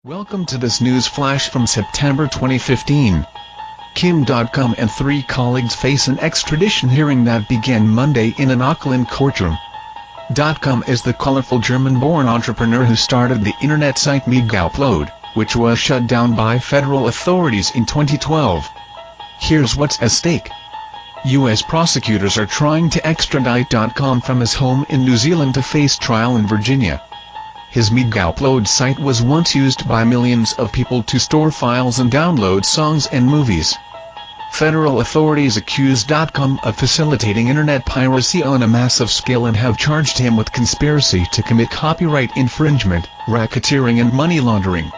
Welcome to this news flash from September 2015. Dotcom and 3 colleagues face an extradition hearing that began Monday in an Auckland courtroom. Dotcom is the colorful German-born entrepreneur who started the internet site Megaupload, which was shut down by federal authorities in 2012. Here's what's at stake. U.S. prosecutors are trying to extradite Dotcom from his home in New Zealand to face trial in Virginia. His Megaupload site was once used by millions of people to store files and download songs and movies. Federal authorities accuse Dotcom of facilitating internet piracy on a massive scale and have charged him with conspiracy to commit copyright infringement, racketeering and money laundering.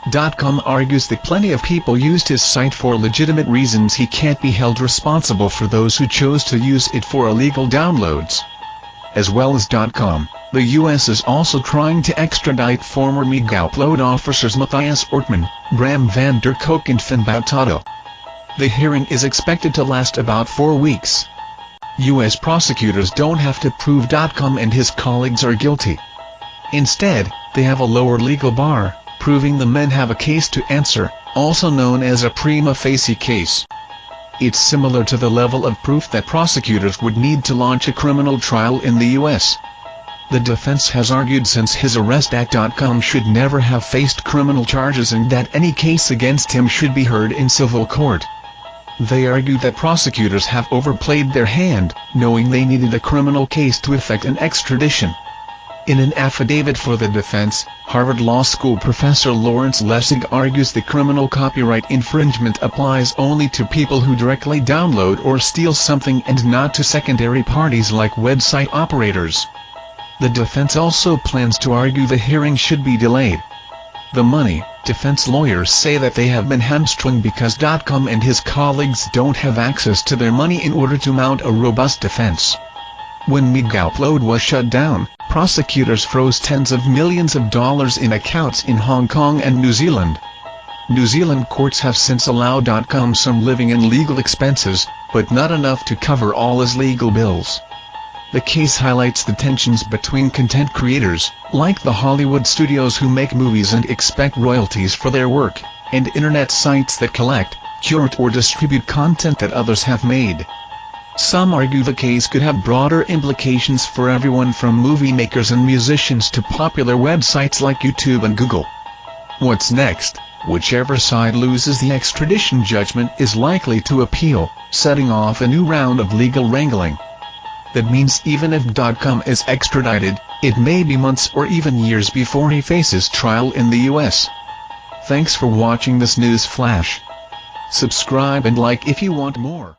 Dotcom argues that plenty of people used his site for legitimate reasons. He can't be held responsible for those who chose to use it for illegal downloads. As well as Dotcom, the U.S. is also trying to extradite former Megaupload officers Matthias Ortmann, Bram van der Kolk and Finn Bautado. The hearing is expected to last about 4 weeks. U.S. prosecutors don't have to prove Dotcom and his colleagues are guilty. Instead, they have a lower legal bar, proving the men have a case to answer, also known as a prima facie case. It's similar to the level of proof that prosecutors would need to launch a criminal trial in the U.S. The defense has argued since his arrest that Dotcom should never have faced criminal charges and that any case against him should be heard in civil court. They argue that prosecutors have overplayed their hand, knowing they needed a criminal case to effect an extradition. In an affidavit for the defense, Harvard Law School professor Lawrence Lessig argues the criminal copyright infringement applies only to people who directly download or steal something and not to secondary parties like website operators. The defense also plans to argue the hearing should be delayed. The money, defense lawyers say that they have been hamstrung because Dotcom and his colleagues don't have access to their money in order to mount a robust defense. When Megaupload was shut down, prosecutors froze tens of millions of dollars in accounts in Hong Kong and New Zealand. New Zealand courts have since allowed Dotcom some living and legal expenses, but not enough to cover all his legal bills. The case highlights the tensions between content creators, like the Hollywood studios who make movies and expect royalties for their work, and internet sites that collect, curate or distribute content that others have made. Some argue the case could have broader implications for everyone from movie makers and musicians to popular websites like YouTube and Google. What's next? Whichever side loses the extradition judgment is likely to appeal, setting off a new round of legal wrangling. That means even if Dotcom is extradited, it may be months or even years before he faces trial in the U.S. Thanks for watching this news flash. Subscribe and like if you want more.